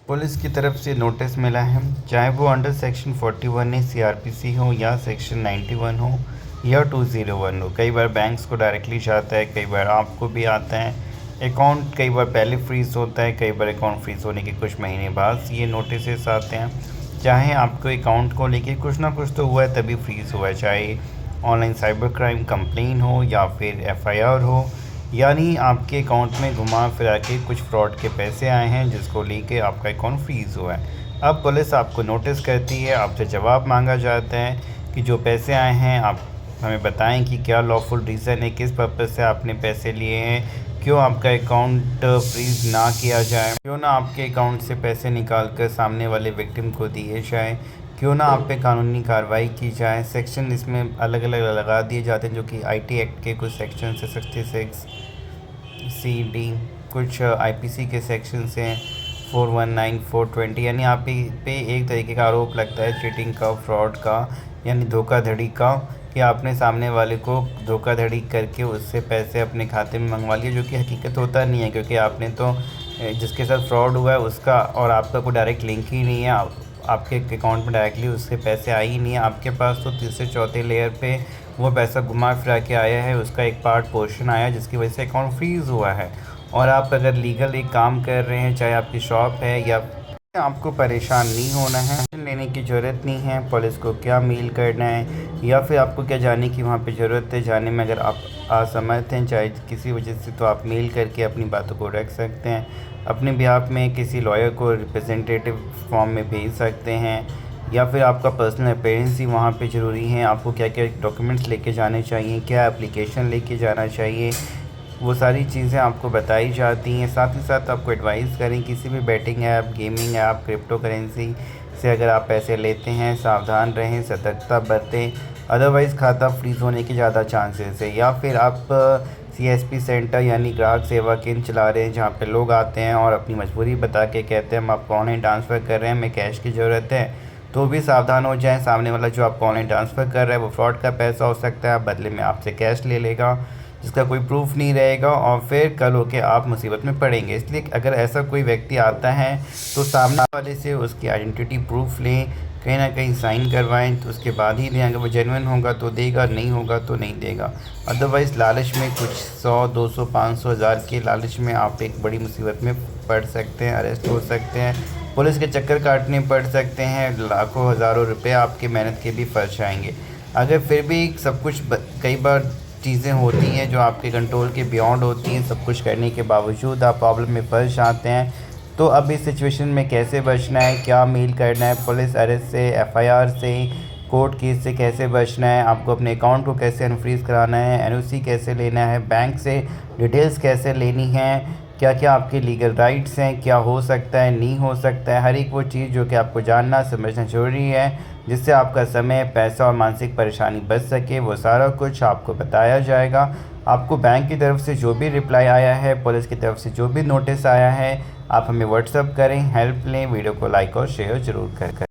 Police की तरफ से नोटिस मिला है, चाहे वो अंडर सेक्शन 41A CRPC हो या सेक्शन 91 हो या 201 हो। कई बार बैंक्स को डायरेक्टली जाता है, कई बार आपको भी आता है। अकाउंट कई बार पहले फ्रीज़ होता है, कई बार अकाउंट फ्रीज़ होने के कुछ महीने बाद ये नोटिस आते हैं। चाहे आपको अकाउंट को लेके कुछ ना कुछ तो हुआ है तभी फ्रीज़ हुआ है, चाहे ऑनलाइन साइबर क्राइम कंप्लेन हो या फिर FIR हो, यानी आपके अकाउंट में घुमा फिरा के कुछ फ्रॉड के पैसे आए हैं जिसको लेके आपका अकाउंट फ्रीज़ हुआ है। अब पुलिस आपको नोटिस करती है, आपसे जवाब मांगा जाता है कि जो पैसे आए हैं आप हमें बताएं कि क्या लॉफुल रीज़न है, किस पर्पज़ से आपने पैसे लिए हैं, क्यों आपका अकाउंट फ्रीज़ ना किया जाए, क्यों ना आपके अकाउंट से पैसे निकाल कर सामने वाले विक्टिम को दिए जाए, क्यों ना आप पे कानूनी कार्रवाई की जाए। सेक्शन इसमें अलग अलग लगा दिए जाते हैं जो कि IT एक्ट के कुछ सेक्शन से 66C/D, कुछ IPC के सेक्शन से 419, 420, यानी आप पे एक तरीके का आरोप लगता है चीटिंग का, फ्रॉड का, यानी धोखाधड़ी का, कि आपने सामने वाले को धोखाधड़ी करके उससे पैसे अपने खाते में मंगवा लिए, जो कि हकीकत होता नहीं है, क्योंकि आपने तो जिसके साथ फ्रॉड हुआ है उसका और आपका कोई डायरेक्ट लिंक ही नहीं है। आपके अकाउंट में डायरेक्टली उससे पैसे आए ही नहीं है, आपके पास तो तीसरे चौथे लेयर पे वो पैसा घुमा फिरा के आया है, उसका एक पार्ट पोर्शन आया जिसकी वजह से अकाउंट फ्रीज़ हुआ है। और आप अगर लीगल एक काम कर रहे हैं, चाहे आपकी शॉप है, या आपको परेशान नहीं होना है, टेंशन लेने की ज़रूरत नहीं है पुलिस को क्या मेल करना है या फिर आपको क्या जाने की वहाँ पे ज़रूरत है। जाने में अगर आप असमर्थ हैं चाहे किसी वजह से, तो आप मेल करके अपनी बातों को रख सकते हैं, अपने बिहाफ में किसी लॉयर को रिप्रेजेंटेटिव फॉर्म में भेज सकते हैं, या फिर आपका पर्सनल अपीयरेंस ही वहाँ पे ज़रूरी है। आपको क्या क्या डॉक्यूमेंट्स लेके जाने चाहिए, क्या एप्लीकेशन लेके जाना चाहिए, वो सारी चीज़ें आपको बताई जाती हैं। साथ ही साथ आपको एडवाइस करें किसी भी batting app, gaming app, crypto currency से अगर आप पैसे लेते हैं सावधान रहें, सतर्कता बरतें, अदरवाइज़ खाता फ्रीज़ होने के ज़्यादा चांसेस है। या फिर आप CSP सेंटर यानी ग्राहक सेवा केंद्र चला रहे हैं जहाँ पे लोग आते हैं और अपनी मजबूरी बता के कहते हैं हम आपको ऑनलाइन ट्रांसफ़र कर रहे हैं, हमें कैश की ज़रूरत है, तो भी सावधान हो जाएं। सामने वाला जो आपको ऑनलाइन ट्रांसफ़र कर रहा है वो फ्रॉड का पैसा हो सकता है, बदले में आपसे कैश ले लेगा जिसका कोई प्रूफ नहीं रहेगा और फिर कल होके आप मुसीबत में पड़ेंगे। इसलिए अगर ऐसा कोई व्यक्ति आता है तो सामने वाले से उसकी आइडेंटिटी प्रूफ लें, कहीं ना कहीं साइन करवाएं, तो उसके बाद ही दें। अगर वो जेन्युइन होगा तो देगा, नहीं होगा तो नहीं देगा। अदरवाइज़ लालच में कुछ 100, 200, 500, 1000 के लालच में आप एक बड़ी मुसीबत में पड़ सकते हैं, अरेस्ट हो सकते हैं, पुलिस के चक्कर काटने पड़ सकते हैं, लाखों हज़ारों रुपये आपके मेहनत के भी फंस जाएंगे। अगर फिर भी सब कुछ कई बार चीज़ें होती हैं जो आपके कंट्रोल के बियॉन्ड होती हैं, सब कुछ करने के बावजूद आप प्रॉब्लम में फंस जाते हैं, तो अब इस सिचुएशन में कैसे बचना है, क्या मेल करना है, पुलिस अरेस्ट से, FIR से, कोर्ट केस से कैसे बचना है, आपको अपने अकाउंट को कैसे अनफ्रीज़ कराना है, NOC कैसे लेना है, बैंक से डिटेल्स कैसे लेनी है, क्या क्या आपके लीगल राइट्स हैं, क्या हो सकता है, नहीं हो सकता है, हर एक वो चीज़ जो कि आपको जानना समझना ज़रूरी है जिससे आपका समय, पैसा और मानसिक परेशानी बच सके, वो सारा कुछ आपको बताया जाएगा। आपको बैंक की तरफ से जो भी रिप्लाई आया है, पुलिस की तरफ से जो भी नोटिस आया है, आप हमें व्हाट्सअप करें, हेल्प लें, वीडियो को लाइक और शेयर ज़रूर करें।